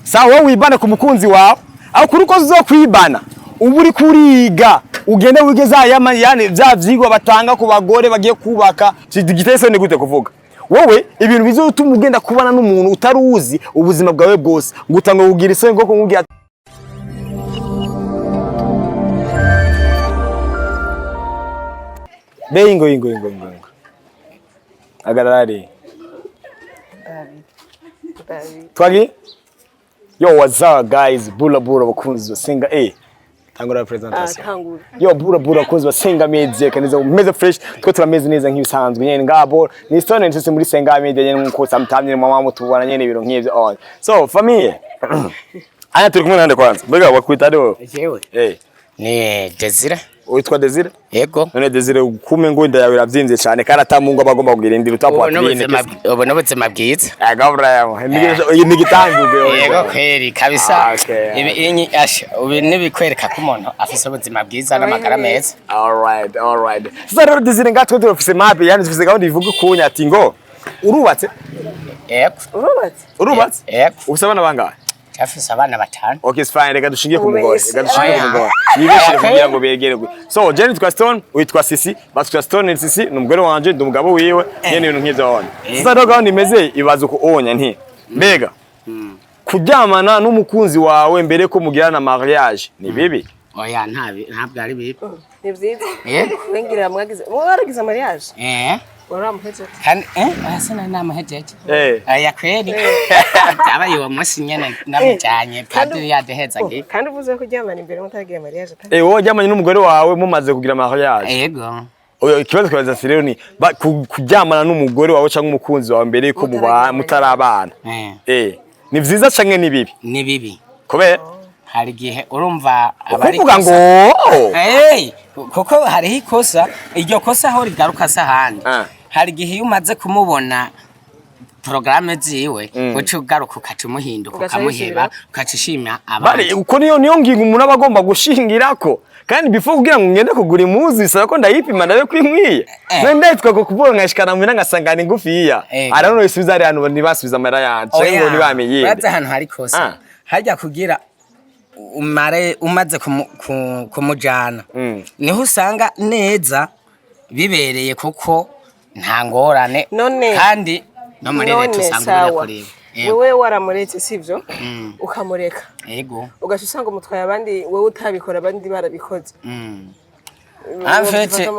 sawa wibana ku mukunzi wawe aho kuri uko uzokwibana ubu uri kuriga ugende wigeza yani bya vyigwa batanga ku bagore bagiye kubaka gitese ni gute kuvuga wowe ibintu bizotuma ugenda kubana n'umuntu utaruzi ubuzima bwawe bwose ngutanga kugira isoni ngo kumubwira Ingo agarari Twagi Yo what's up guys bula bakunzi Sengaa tangura presentation Yo bula bakunzi Sengaa media kaneza umeze fresh twe turameze neza nk'ibisanzwe nyene ngabo ni stone ntse muri Sengaa media nyene nkuko samtamye mama mutubona nyene ibiro nk'ivyo all so famille aya turi kumwe nande kwanza mbega wakwita do jewe ni Desire Uitwa Desire? Yego. None Desire kume ngo inda yawe ravyimbye cyane karatamungo bagomba kugira indiro utapwa clean. Ubona ubuzima bwiza. Agabra yawe. Ni gitanguye. Yego kweri kabisa. Ibi ubi nibikwereka ko umuntu afise ubuzima bwiza n'amagara meza. All right. Sasa rero Desire ngatwe dufise mapi yani dufise gahunda ivuga kunya ati ngo urubatse? Yego. Urubatse? Yego. Ufise abana bangahe? Afise abana batanu. Okay, it's fine. Reka dushingiye ku mugore. Nibeshire kugira ngo begere. So, Jenny Twaston, uitwa Sisi, Twaston ni Sisi, numugore wanje, ndumugabo wiwe, nyene ibintu nk'ivyo wone. Sasa rero gahunda imeze ibaza ko onya nti. Mbega. Kuryamana n'umukunzi wawe mbere ko mugirana mariage ni bibi? Oya ntabwo ari bibi. Ni vyiza. Wengira mwaragize mariage? Waramuheje. Kandi asana namahejeje. Aya kweli. Aba yo musinyene namujanye padiri yadeheza ngi. Kandi uvuze ko ryamana imbere mutagiye mariage. Wowe ryamanye n'umugore wawe mumaze kugira mariage. Yego. Oyo ikibazo kwaza rero ni kuryamana n'umugore wawe cyangwa umukunzi wawe mbere ko mutarabana. Ni vyiza canke ni bibi? Ni bibi. Kubera hari gihe urumva abari kuvuga ngo kuko hari ikosa iryo kosa aho rigaruka sahandi hari gihe umaze kumubona programme ziwe uco garuka ukacumuhinduka ukamuheba ukacishima abandi uko niyo ngingo umuntu abagomba gushingirako kandi before kugira ngo ngende kugura imuzi bisaba ko ndayipima ndabe kwinkwiye ndayitwa ko kubona nkashikana mu ngasangana ingufiya arano isubiza ari hano nibasubiza amara yacu ngo nibamenye baza hano hari kosa hajya kugira umaze kumujana niho usanga neza bibereye kuko nta ngorane kandi no muri leta usanga birakureba wewe waramuretse sivyo ukamureka yego ugasha usanga umutwaye abandi wewe utabikora abandi barabikoze afete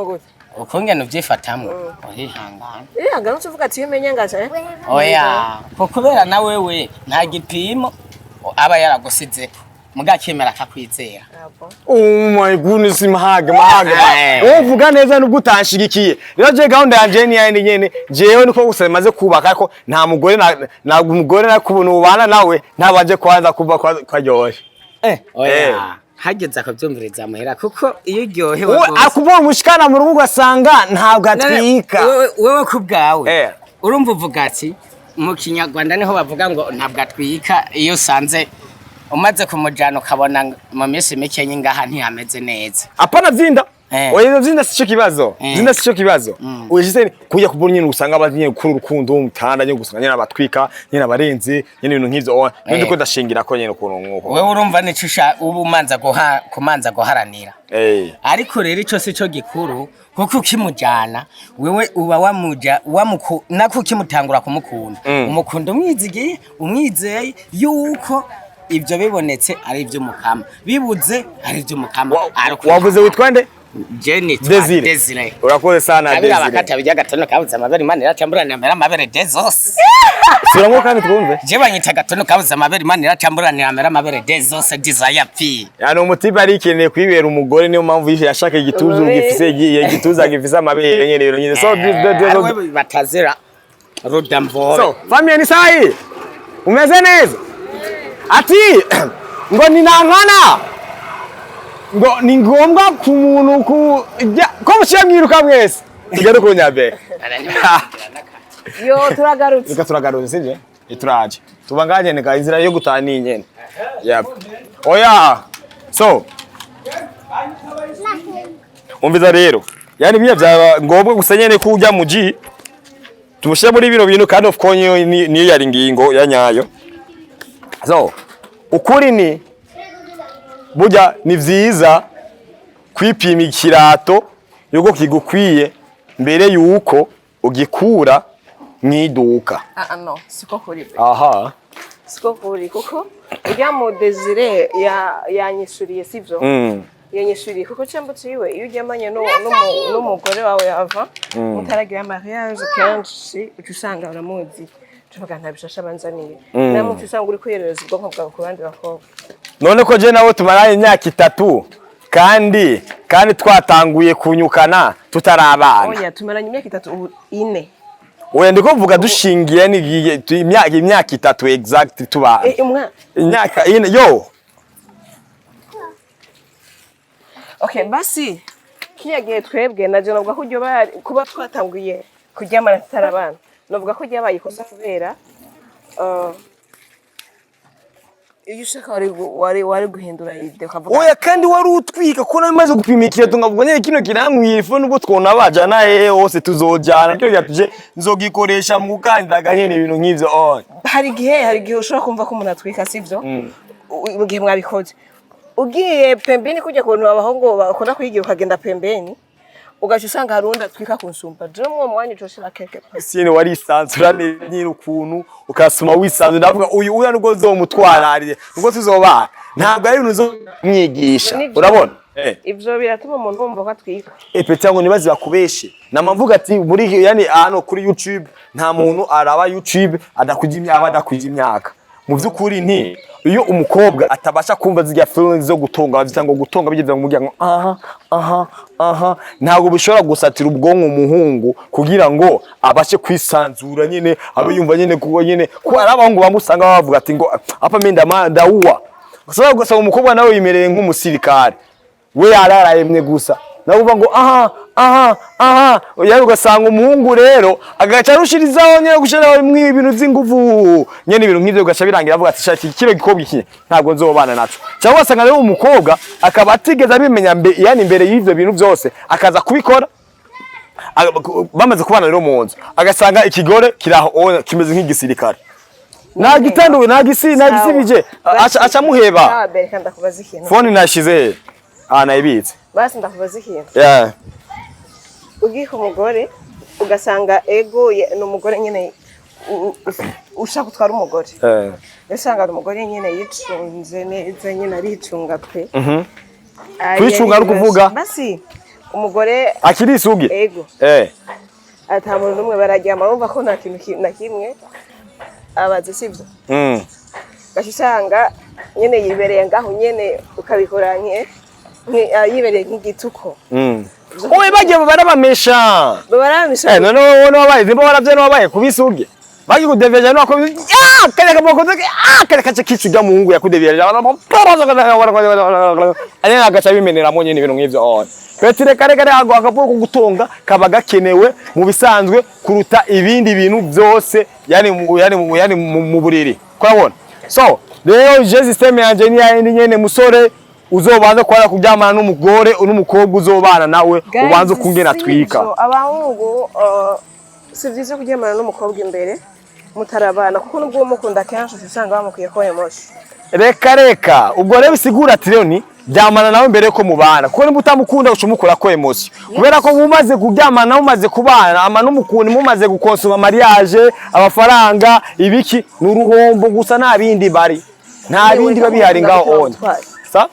ukungene uvyifatamwe urihangana ihangana uvuga ati yemenya ngaje oya kubera na wewe nta gipimo aba yaragusize mugakemera akakwizera oh my goodness mahaga uvuga neza nubwo utanshigikiye rero je gahunda yanje ni yandi nyene jewe niko gusemaze kubaka ko nta mugore na umugore nakubona ubana nawe ntabaje kwanza kuva kwajyohe oya hageze akavyumviriza muhera kuko iyo uryohe akuva umushikana mu rubuga asanga ntabwo atwika wewe kubgawe urumva uvuga ati mu Kinyarwanda niho bavuga ngo ntabwo atwika iyo sanze umaze kumujana ukabona mu minsi mike nyingaha ntiyameze neza apana zinda oya zinda sico kibazo zinda sico kibazo ujise kujya kubona nyine usanga abazinye kuri urukundo umutanda nyine gusanga nyine abatwika nyine abarenze nyine ibintu nk'ivyo nindi ko ndashingira ko nyine ukuntu nk'uko wewe urumva nicisha ubu kumanza guharanira ariko rero ico sico gikuru kuko ukimujana wewe uba nako ukimutangura kumukunda umukunda umwizigiye umwizeye yuko ibyo bibonetse ari ibyo mukama bibuze ari ibyo mukama wavuze witwa nde Jenny Desire urakoze sana Desire abakata bijya gatono kabuza amabere Imana iracamburana amera amabere dezos surango kandi twumve je banyita gatono kabuza amabere Imana iracamburana amera amabere dezos desire pi yani umutiba ari ikeneye kwibera umugore niyo mpamvu yashaka igituzu gifise igituza gifise amabere nyene rero nyene so batazira rodamvore so family ni sahi umeze neza ati ngo ninankana ngo ni ngombwa ku muntu ko mushyira mwiruka mwese tugere ku nyabe yo turagarutse turagarutse sije turaje tubanganye neka inzira yo gutani nyene yap oya so umviza rero yani biya bya ngombwa gusenyene ko ujya muji tumushyira muri bino bintu kandi of course niyo yari ngingo ya nyayo so ukuri ni burya ni vyiza kwipima ikirato yuko kigukwiye mbere yuko ugikura mwiduka. No, siko kuri. Aha. Siko kuri kuko ujya mu Desire yanyishuriye sivyo? Yanyishuriye kuko cyambutse iwe iyo ujyamanye n'umugore wawe ava mutaragira mariage kenshi ucusanga uramuzi. Tuvuga nta bishasha banzaniye. Namwe usanga uri kwiyereza ubwonko bwawe ku bandi bakobwa. None ko je nawe tumaranye imyaka 3 kandi twatanguye kunyukana tutarabana. Oya tumaranye imyaka 3 ubu 4. Oya ndiko mvuga dushingiye ni imyaka 3 exact tuba. Imyaka ine yo. Okay basi kiya gihe twebwe naje navuga ko ujyo kuba twatanguye kuryamana tutarabana. Navuga ko ryabaye ikosa kubera iyo ushaka wari guhindura ide ukavuga oya kandi wari utwika ko namaze gupima ikirato ngavuga nyine kino kiramwiye phone ubwo twona bajana hose tuzojana cyo yatuje nzogikoresha mu kandaga nyene ibintu nk'ivyo hari gihe ushobora kumva ko umuntu atwika sivyo mu gihe mwabikoze ugiye pembeni kujya kuntu abahongo bakora kwigira ukagenda pembeni ugaje usanga harunda twika kunsumba je mu mwanya coshira keke sine wari isanzura nyiri ukuntu ukasuma wisanzura ndavuga uyu nubwo zomutwararire nubwo tuzobana ntabwo ari ibintu zo mwigisha urabona ivyo biratuma umuntu wumva ko atwika pete ngo nibazi bakubeshe namvuga ati muri yani hano kuri YouTube nta muntu araba YouTube adakujya imyaka mu byukuri nti iyo umukobwa atabasha kumva zijya feelings zo gutonga bazita ngo gutonga bigeze mu muryango ntabwo bishobora gusatira ubwonko umuhungu kugira ngo abashe kwisanzura nyine abe yumva nyine kuko nyine ko arabahungu bamusanga bavuga ati ngo apa menda ndauwa gusaba umukobwa nawe yimereye nk'umusirikare we yararayemwe gusa navuga ngo yari ugasanga umuhungu rero agaca rushirizaho nyine gushira mu ibintu by'inguvu nyene ibintu nk'ivyo gaca birangira avuga ati shati kiro gikobwa iki ntabwo nzobana naco cyangwa wasanga rero umukobwa akaba atigeza bimenya yani imbere y'ivyo bintu byose akaza kubikora bamaze kubana rero mu nzu agasanga ikigore kiraho kimeze nk'igisirikare nta gitanduwe nta gisibije aca muheba phone nashize nayibitse basi ndakubaza ikintu ugiye ku mugore ugasanga ego n'umugore nyine ushaka gutwara umugore usanga umugore nyine yicunze neza nyine aricunga pe kwicunga ari kuvuga basi umugore akiri isugi ego ata muntu n'umwe bararyama bumva ko nta kintu na kimwe abaze sivyo gashisanga nyine yibereye ngaho nyine ukabikoranye yibereye nk'igituko owe bagiye barabamesha none wowe wabaye zimba waravye wabaye kubisuge bagi kudeveja no ko kale kaboko kale kace kicuga muhungu yakudeveja ari nagaca bimenera mo nyine ibintu nk'ivyo petire kare ago akavuga ko gutonga kaba gakenewe mu bisanzwe kuruta ibindi bintu byose yani mu buriri kurabona so rero je system yanje ni yindi nyene musore uzobanza kwara kuryamana n'umugore n'umukobwa uzobana nawe ubanza kungena twika abahungu si byiza kuryamana n'umukobwa imbere mutarabana kuko nubwo umukunda kenshi usanga bamukuye ko emoshi reka ubwo rero bisigura ati rero ni ryamana nawe mbere ko mubana kuko niba utamukunda ucumukura ko emoshi kubera ko mumaze kuryamana mumaze kubana ama n'umukundi mumaze gukonsoma mariage amafaranga ibiki n'uruhombo gusa nta bindi bari nta bindi babihari ngaho on sa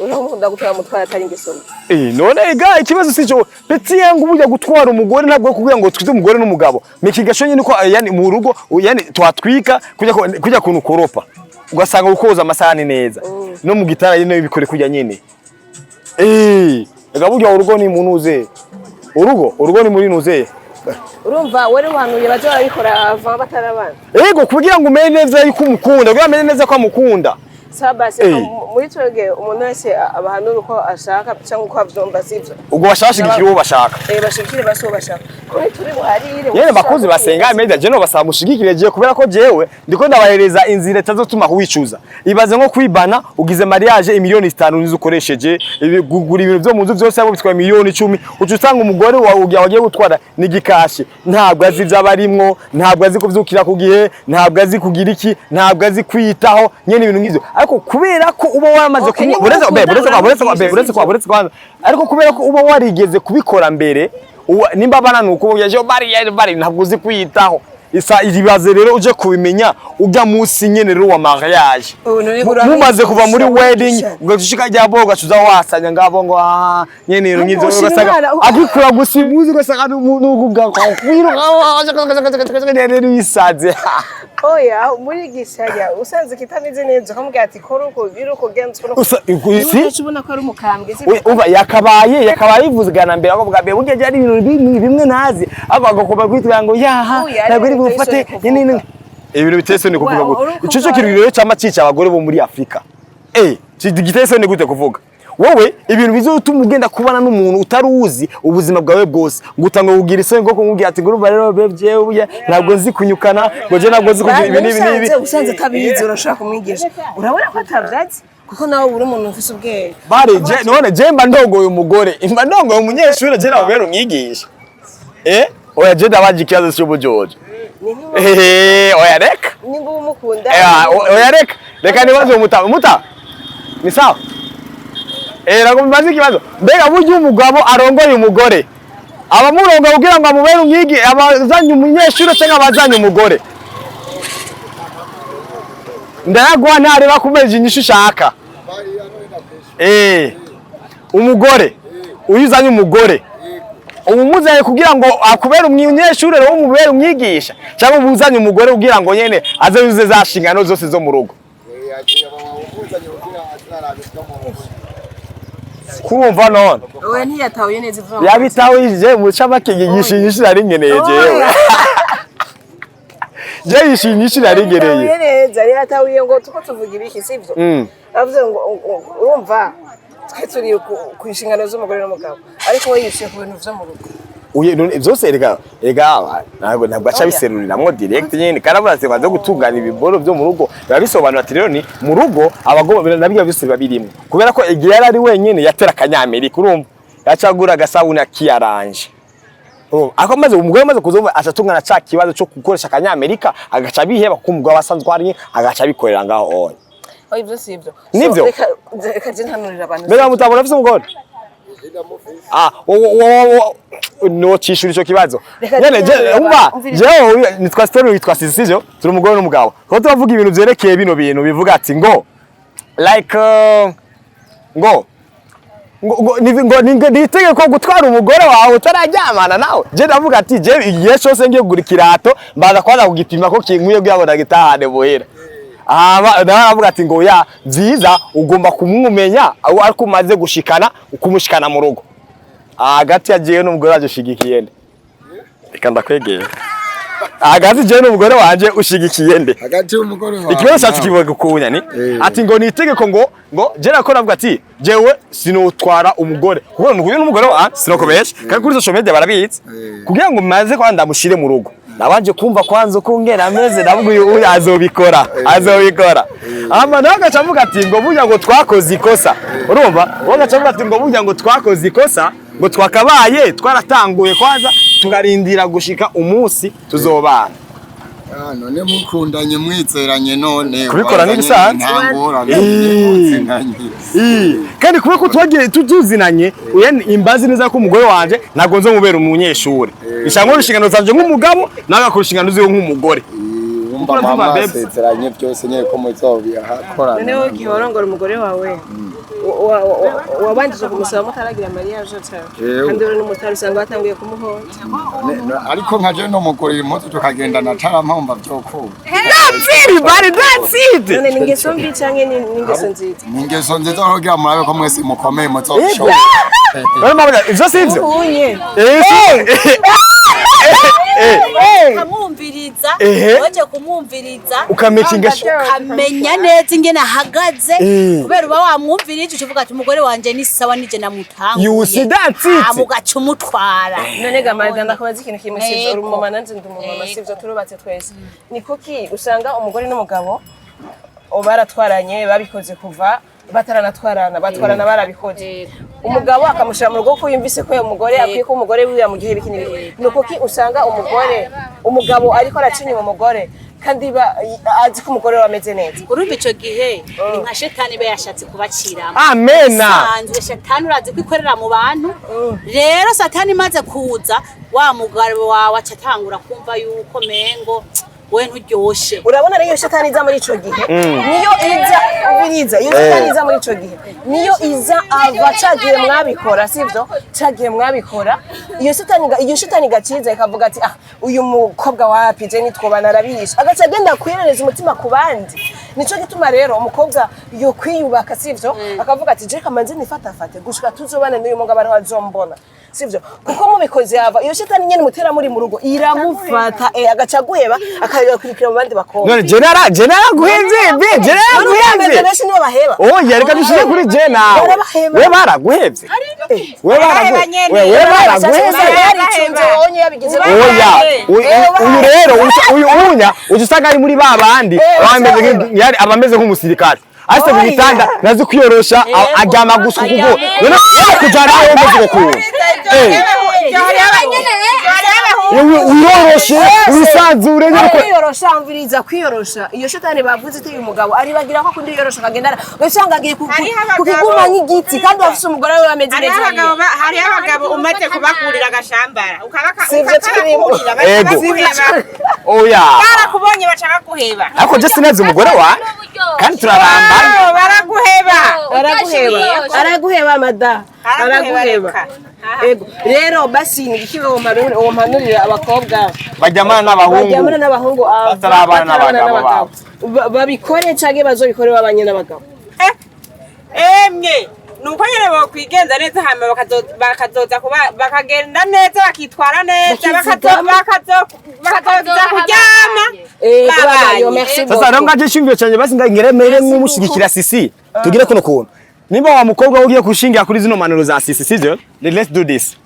uramukunda gutwara mutwara atari ingeso none ega ikibazo sico peti yangu bujya gutwara umugore ntabwo kugira ngo twize umugore n'umugabo mikigasho nyine ko yani mu rugo yani twatwika kujya kuntu koropa ugasanga ukoza amasahani neza no mu gitara yine bikore kujya nyine ega burya urugo ni munuze urugo ni muri nuze urumva wari wanuye baje barabikora ava batarabana kugira ngo umenye neza yuko umukunda kugira umenye neza ko amukunda sabase muri twege umuntu wese abahanura uko ashaka cyangwa uko avyumva sivyo ubwo bashashigikira uwo bashaka bashikire baso bashaka ko turi buharire yene bakuzi basenga media je no basaba mushigikire je kubera ko jewe ndiko ndabahereza inzira tazotuma wicuza ibaze nko kwibana ugize mariage imiliyoni 5 nizo ukoresheje gugura ibintu byo munzu byose abo bitwa miliyoni 10 ucu usanga umugore wagiye gutwara n'igikashe ntabwo azi byabarimwo ntabwo azi kuvyukira ku gihe ntabwo azi kugira iki ntabwo azi kwitaho nyene ibintu ngizo ariko kubera ko uba wamaze buretse ariko kubera ko uba warigeze kubikora mbere nimba bana nuko yaje bari ntabwo uzi kwitaho isa ibibaze rero uje kubimenya ujya munsi nyene rero wa mariage mumaze kuva muri wedding ugashika rya boga tuza wasanya ngabo ngo nyene rero ngizo ugasanga agikura gusibuzi ugasanga n'uguga kwiro isaze oya muri gishaja usanze kitameze neza kamubwira ati koruko biruko genze kono ubona ko ari umukambwe uba yakabaye ivuzigana mbere akobwa be burya ari ibintu bimwe nazi agakoba kwitwa ngo yaha naguri bufate nini ibintu bitese ni kuvuga gute ico cyo kiriro rero cyamacica abagore bo muri Afrika gitese ni gute kuvuga wowe ibintu bizotuma ugenda kubana n'umuntu utaruzi ubuzima bwawe bwose ngutanga kugira isoni ngo kumubwira ati ngurumva rero bebye ubuye ntabwo nzi kunyukana ngo je ntabwo nzi kugira ibintu nibi usanze tabizi urashaka kumwigisha urabona ko atavyatsi kuko nawe uri umuntu ufise ubwenge bare je none je mba ndongoye umugore imba ndongoye umunyeshuri je nawe bero mwigisha oya je ndabaje ikibazo cy'ubujojo oya reka nimba umukunda oya reka nibaze muta ni sawa nako mbaze ikibazo mbega burya umugabo arongoye umugore abamuronga kugira ngo amubere umwigi abazanye umunyeshuri cyangwa abazanye umugore ndayagwa ntare bakumeje inyishu ushaka umugore uyuzanye umugore umumuzaye kugira ngo akubere umunyeshuri rero umubere umwigisha cyangwa umuzanye umugore kugira ngo nyene aze yuze za shingano zose zo mu rugo kumva none oya ntiyatahuye neza ivuga yabitahuje muca bakigishinyishira ringeneye jewe je yishinyishira ringeneye neza yatahuye ngo tuko tuvuga ibiki sivyo avuze ngo urumva twe turi ku inshingano z'umugore n'umugabo ariko we yishiye ku bintu vyo mu rugo uye byose erega ntabwo aca biseruriramwo direct nyene karabaze bazo gutungana ibiboro byo mu rugo babisobanura ati rero ni mu rugo abagabo nabyo byose babirimo kubera ko igihe yari ari wenyene yatera kanyamerika urumva yacagura gasabuna kiyaranje akomaze umugore maze kuzumva acatungana ca kibazo cyo gukoresha kanyamerika agaca biheba kuko umugabo wasanzwe ari agaca bikorera ngaho oya ibyo sivyo nivyo reka je ntanurira abantu mbega mutabona afise umugore no cishuri cyo kibazo nyene jewe nitwa story witwa sisivyo turi umugore n'umugabo ko tuvuga ibintu byerekeye bino bintu bivuga ati ngo like ngo nitege ko gutwara umugore wawe utarajyamana nawe je ndavuga ati je igihe cyose ngiye kugura kirato mbaza kwaza kugipima ko kinkwiye kugira ngo ndagitahane bohera ndavuga ati ngo ya byiza ugomba kumumenya ariko umaze gushikana ukumushikana mu rugo hagati yagiye n'umugore waje ushigikiye nde reka ndakwegeye hagati je n'umugore wanje ushigikiye nde hagati y'umugore wawe ikibazo cyacu kivuga kunya ni ati ngo nitegeko ngo je nakora avuga ati jewe sinotwara umugore kuko n'umugore wa sinokobesha kandi kuri social media barabitse kugira ngo maze kwa ndamushire mu rugo nabanje kumva kwanza uko ngera ameze nabwo uyu azobikora ama nagaca avuga ati ngo burya ngo twakoze ikosa urumva wagaca avuga ati ngo burya ngo twakoze ikosa ngo twakabaye twaratanguye kwanza tugarindira gushika umunsi tuzobana none mukundanye mwizeranye none kubikora n'ibisanzwe kandi kuba ko twagiye tuzinanye imbazi neza ko umugore wanje ntago nzo mubera umunyeshuri ishango rushingano zanje nk'umugabo nagakora inshingano ziwe nk'umugore mama basezeranye byose nyeko muzobihakorana none wowe gihorongora umugore wawe wabanjije kumusaba mutaragira mariage kandi uri n'umutari usanga watanguye kumuhonda ariko nkaje no mugore impuzu tukagendana tarampomba byokuru that's it none ningeso mbi canke ningeso nziza ningeso nziza kugira murabe ko mwese mukomeye muzobishobora ivyo sivyo ukamwumviriza waje kumwumviriza ukamenya neza ingene ahagaze kubera uba wamwumvirije ucuvuga ati umugore wanje ni sawa nije namutanguye mugaca umutwara. None gamaza ndakubaza ikintu kimwe sivyo uri umumama nanje ndi umumama sivyo turubatse twese ni kuki usanga umugore n'umugabo baratwaranye babikoze kuva bataranatwarana batwarana barabikoze umugabo akamushira mu rugo ko yumvise ko umugore akwiye ko umugore wiwe yamugihe bikini nuko ki usanga umugabo ariko aracinya umugore kandi azi ko umugore wameze neza urumva ico gihe ni nka shetani be yashatse kubaciramo. Amena sanzwe shetani urazi kwikorera mu bantu rero satani maze kuza wa mugabo wawe acatangura kumva yuko mengo we nturyoshe. Urabona rero shetani iza muri ico gihe niyo iza iyo shetani iza muri ico gihe niyo iza ava cagiye mwabikora sivyo cagiye mwabikora iyo shetani gaciza ikavuga ati uyu mukobwa wapi je nitwobana arabisha agaca agenda kwirereza umutima ku bandi nico gituma rero umukobwa yo kwiyubaka sivyo akavuga ati je kamanze nifatafate gushika tuzobana n'uyu mugabo ari wazombona sivyo kuko mubikoze yava iyo shetani nyene mutera muri mu rugo iramufata agaca guheba akayokurikira mu bandi bakobwa. None general guhevye benshi nibo baheba yareka dushire kuri jena we baraguhevye we uyu rero unya usanga ari muri babandi abameze nk'umusirikare ase mu bitanda nazi kwiyorosha ajyama gusa kuko none kujana aho umeze ko uyoroshe wisanzure nyako kwiyorosha iyo shetani bavuze iti uyu mugabo ari bagira ko kundi yorosha kagendana usanga agiye kukiguma nk'igiti kandi afite umugore we ameze neza hari abagabo umaze kubakurira agashambara ukabaka oya barakubonye bacaka kuheba ariko je sineze umugore wa kandi turaramba araguheba mada araguheba rero basi ni ikigo mpanurira abakobwa bajyamana n'abahungu batarabana n'abagabo babikore canke bazobikore babanye n'abagabo emwe nuko nyene bokwigenza neza hama bakazoza bakagenda neza bakitwara neza bakazoza kuryama sasa rero ngaje shingiro cyane basi ngeremere nk'umushigikira sisi tugire kuno kuntu nimba wa mukobwa ugiye kushingira kuri zino manuro za sisi sivyo let's do this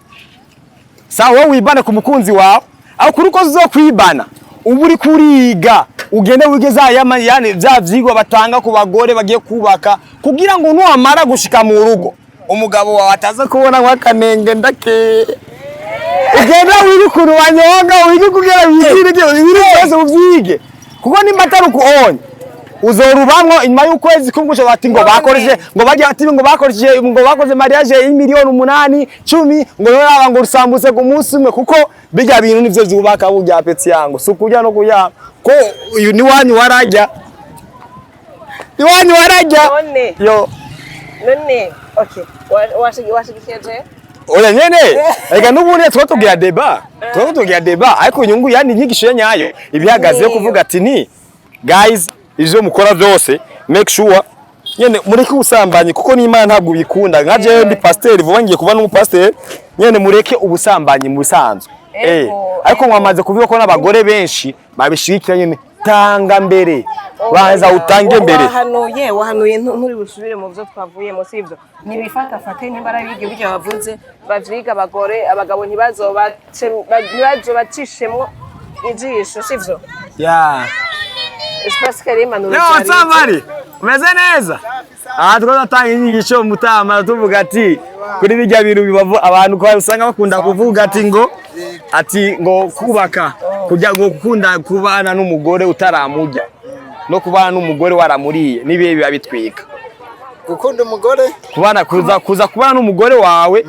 sawa wibana ku mukunzi wawe aho kuri ko zokwibana uburi kuriga ugende wigeza yani bya vyigwa batanga ku bagore bagiye kubaka kugira ngo nuamara gushika mu rugo umugabo wawe ataza kubona nk'akanenge ndake ugenda wiri kuru wanyonga wiri kugira wigire byose uvyige kuko nimba ataruko onye uzorubamwo inyuma y'ukwezi kumgusha bati ngo bakoreshe ngo bajya ati ngo bakoze mariage y'imiliyoni 8 10 ngo yaba ngo rusambuse ku munsi umwe kuko bijya bintu nivyo zubaka burya peti yangu sukujya no kuya ko uyu ni wanyu warajya yo none okay washigikiye oya nyene ega nubundi twatugira deba ariko inyungu yani nyigisho nyayo ibihagaze yo kuvuga ati ni guys izo mukora byose make sure nyene mureke ubusambanyi kuko n'Imana ntabwo bikunda nkaje ndi pasteur vuba ngiye kuba n'umupasteur nyene mureke ubusambanyi mu bisanzwe ariko mwamaze kuvuga ko n'abagore benshi babishikira nyene tanga mbere baza utange mbere wahanuye nturi busubire mu byo twavuyemo sivyo nibifatafate nimbara bige bijya bavuze bavyiga abagabo ntibazobacishemwo ijisho sivyo Espace karima no Samari umeze neza twatanga inyigisho mutama tuvuga ati kuri bijya bintu bibavu abantu ko usanga bakunda kuvuga ati ngo kubaka kujya gukunda kubana n'umugore utaramujya no kubana n'umugore waramuriye nibiye biba bitwika gukunda umugore kuza kubana n'umugore wawe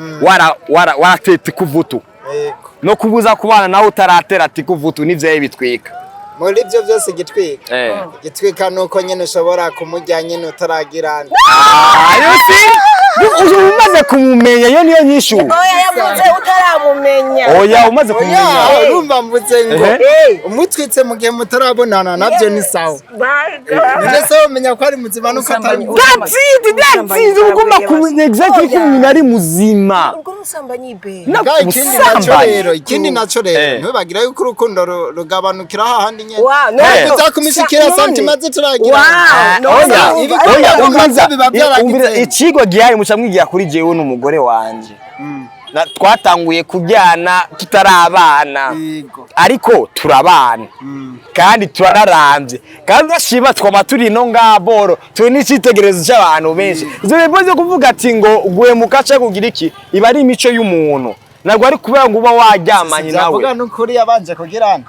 waratete kuvutu no kubuza kubana nawe utaratera ati kuvutu nivyo bitwika muri ibyo byose gitwika nuko nyene ushobora kumujya nyene utaragirana uje umaze kumumenya yo niyo nyishu oya yavuze utaramumenya oya umaze kumumenya urumva mvuze ngo umutwitse mu gihe mutarabonana nabyo ni sawa none se umenya ko ari muzima nuko atari that's it ugomba kumenya exactly ko umuntu ari muzima ubwo usambanyi ibe ikindi naco rero ntibagira yuko urukundo rugabanukira hahandi nyene uzakumishikira santima ze turagira oya ikigo gihaye muca mwigira kuri jewe n'umugore wanje twatanguye kujyana tutarabana ariko turabana kandi turararambye kandi bashiba twama turi no ngaboro turi n'icitegerezo cy'abantu benshi izo biboze kuvuga ati ngo guye mukaca kugira iki iba ari imico y'umuntu nagwa ari kubera ngo uba waryamanye nawe zavuga n'ukuri yabanje kugirana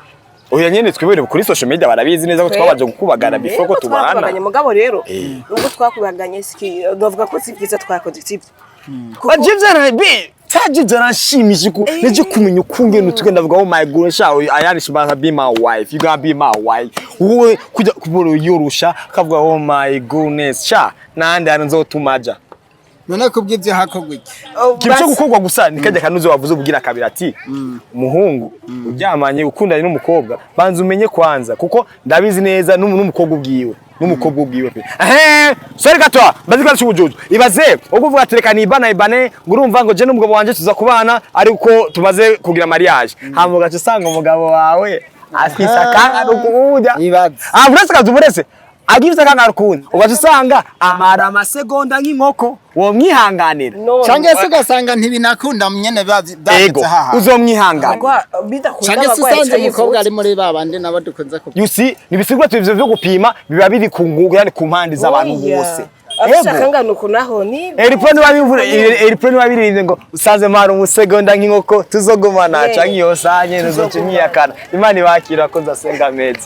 oya nyene twebere kuri social media barabizi neza ko twabaje gukubagana before ko tubana mugabo rero ubwo twakubaganye ski bavuga ko sivyiza twakoze sivyo bajivye bi tajije ranshimije ko neje kumenya ukunge nutugenda vuga oh my god sha ayani shibanga be my wife you gonna be my wife wowe kujya kuboro yorusha kavuga oh my goodness sha nande hano nzotumaja none kubwivyo hakogwe kibico gukogwa gusa nikajya kanuze wavuze ubugira kabiri ati umuhungu uryamanye ukundanye n'umukobwa banza umenye kwanza kuko ndabizi neza n'umukobwa ubwiwe pe sorry gatwa bazikora cyubujuju ibaze ukuvuga ati reka ibane ngurumva ngo je n'umugabo wanje tuza kubana ariko tumaze kugira mariage hamuga cyasanga umugabo wawe afisa kanga rukuja ibaze buretse agifite kanga rukundi ugasanga amara amasegonda nk'inkoko wo mwihanganira cyangwa se ugasanga ntibinakunda nyene babitse haha uzomwihangana cyangwa se usanze umukobwa ari muri babande nabo dukunze kuba you see nibisigwa tuvyo byo gupima biba biri ku ngugu yani ku mpande z'abantu bose afishaka nuko naho ni eripone babirinde ngo usanze mara umusegonda nk'inkoko tuzogumana cyangwa iyo sanye nuzociniyakana imana ibakira ko zasenga meze